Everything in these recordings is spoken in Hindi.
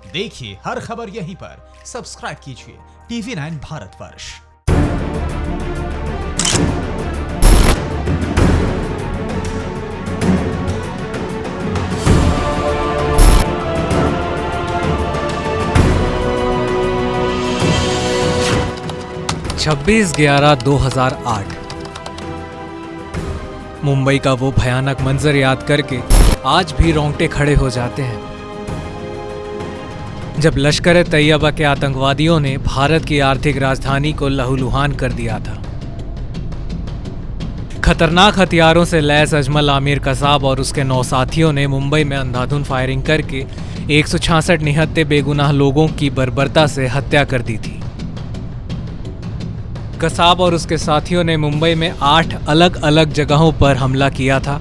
देखिए हर खबर यहीं पर। सब्सक्राइब कीजिए TV9 भारतवर्ष। छब्बीस 11/2008 मुंबई का वो भयानक मंजर याद करके आज भी रोंगटे खड़े हो जाते हैं, जब लश्कर तैयबा के आतंकवादियों ने भारत की आर्थिक राजधानी को लहूलुहान कर दिया था। खतरनाक हथियारों से लैस अजमल आमिर कसाब और उसके 9 साथियों ने मुंबई में अंधाधुंध फायरिंग करके 166 निहत्थे बेगुनाह लोगों की बर्बरता से हत्या कर दी थी। कसाब और उसके साथियों ने मुंबई में 8 अलग अलग जगहों पर हमला किया था।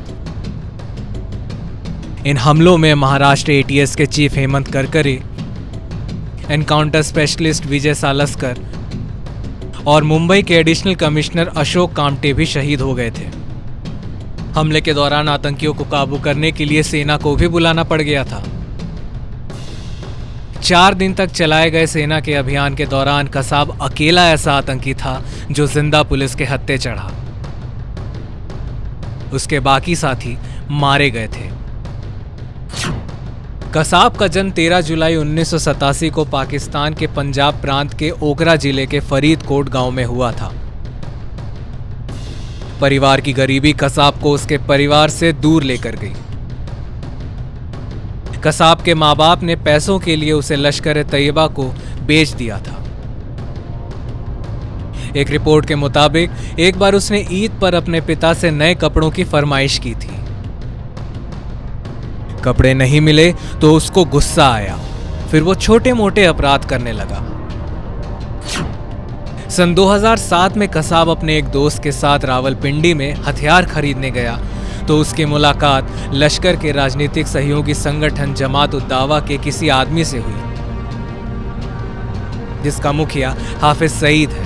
इन हमलों में महाराष्ट्र ATS के chief Hemant Karkare, encounter specialist Vijay Salaskar और मुंबई के एडिशनल कमिश्नर अशोक कामटे भी शहीद हो गए थे। हमले के दौरान आतंकियों को काबू करने के लिए सेना को भी बुलाना पड़ गया था। 4 दिन तक चलाए गए सेना के अभियान के दौरान कसाब अकेला ऐसा आतंकी था जो जिंदा पुलिस के हत्थे चढ़ा। उसके बाकी साथी मारे गए थे। कसाब का जन्म 13 जुलाई 1987 को पाकिस्तान के पंजाब प्रांत के ओगरा जिले के फरीदकोट गांव में हुआ था। परिवार की गरीबी कसाब को उसके परिवार से दूर लेकर गई। कसाब के मां बाप ने पैसों के लिए उसे लश्कर तैयबा को बेच दिया था। एक रिपोर्ट के मुताबिक एक बार उसने ईद पर अपने पिता से नए कपड़ों की फरमाइश की थी। कपड़े नहीं मिले तो उसको गुस्सा आया, फिर वो छोटे मोटे अपराध करने लगा। सन 2007 में कसाब अपने एक दोस्त के साथ रावलपिंडी में हथियार खरीदने गया तो उसकी मुलाकात लश्कर के राजनीतिक सहयोगी संगठन जमात उद दावा के किसी आदमी से हुई, जिसका मुखिया हाफिज सईद है।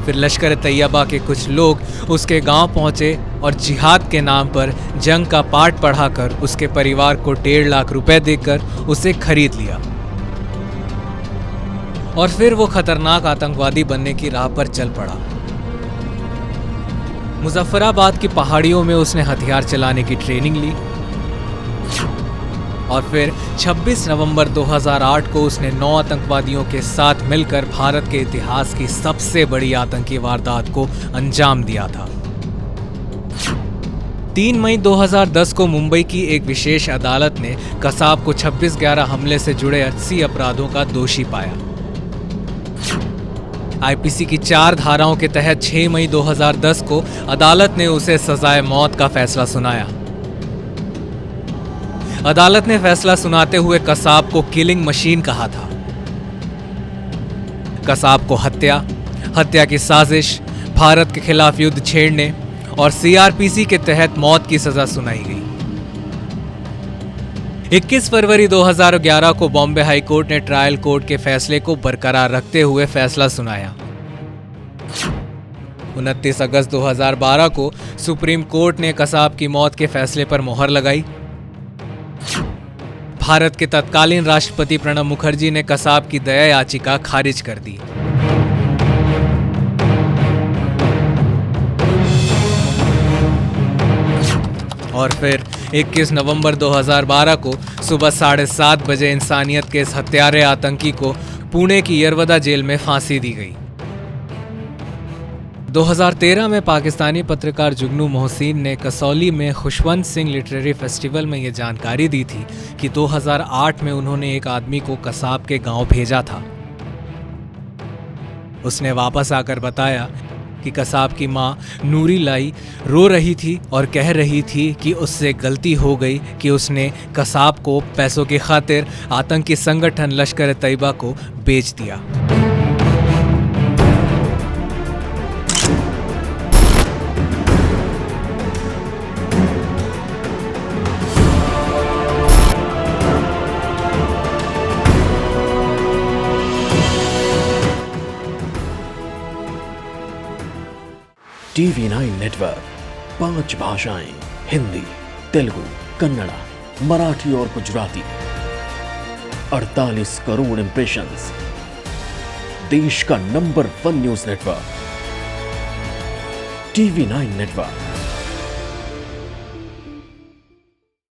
फिर लश्कर तैयबा के कुछ लोग उसके गांव पहुंचे और जिहाद के नाम पर जंग का पाठ पढ़ाकर उसके परिवार को 1.5 लाख रुपए देकर उसे खरीद लिया और फिर वो खतरनाक आतंकवादी बनने की राह पर चल पड़ा। मुजफ्फराबाद की पहाड़ियों में उसने हथियार चलाने की ट्रेनिंग ली और फिर 26 नवंबर 2008 को उसने 9 आतंकवादियों के साथ मिलकर भारत के इतिहास की सबसे बड़ी आतंकी वारदात को अंजाम दिया था। 3 मई 2010 को मुंबई की एक विशेष अदालत ने कसाब को 26/11 हमले से जुड़े 80 अपराधों का दोषी पाया। IPC की 4 धाराओं के तहत 6 मई 2010 को अदालत ने उसे सजाए मौत का फैसला सुनाया। अदालत ने फैसला सुनाते हुए कसाब को किलिंग मशीन कहा था। कसाब को हत्या की साजिश, भारत के खिलाफ युद्ध छेड़ने और CRPC के तहत मौत की सजा सुनाई गई। 21 फरवरी 2011 को बॉम्बे हाई कोर्ट ने ट्रायल कोर्ट के फैसले को बरकरार रखते हुए फैसला सुनाया। 29 अगस्त 2012 को सुप्रीम कोर्ट ने कसाब की मौत के फैसले पर मोहर लगाई। भारत के तत्कालीन राष्ट्रपति प्रणब मुखर्जी ने कसाब की दया याचिका खारिज कर दी। और फिर 21 नवंबर 2012 को सुबह 7:30 बजे इंसानियत के इस हत्यारे आतंकी को पुणे की यरवदा जेल में फांसी दी गई। 2013 में पाकिस्तानी पत्रकार जुगनू मोहसिन ने कसौली में खुशवंत सिंह लिटरेरी फेस्टिवल में यह जानकारी दी थी कि 2008 में उन्होंने एक आदमी को कसाब के गांव भेजा था। उसने वापस आकर बताया कि कसाब की मां नूरी लाई रो रही थी और कह रही थी कि उससे गलती हो गई कि उसने कसाब को पैसों की खातिर आतंकी संगठन लश्कर तैयबा को बेच दिया। TV9 नेटवर्क 5 भाषाएं, हिंदी, तेलुगु, कन्नड़ा, मराठी और गुजराती। 48 करोड़ इंप्रेशंस, देश का number 1 news network TV 9 network.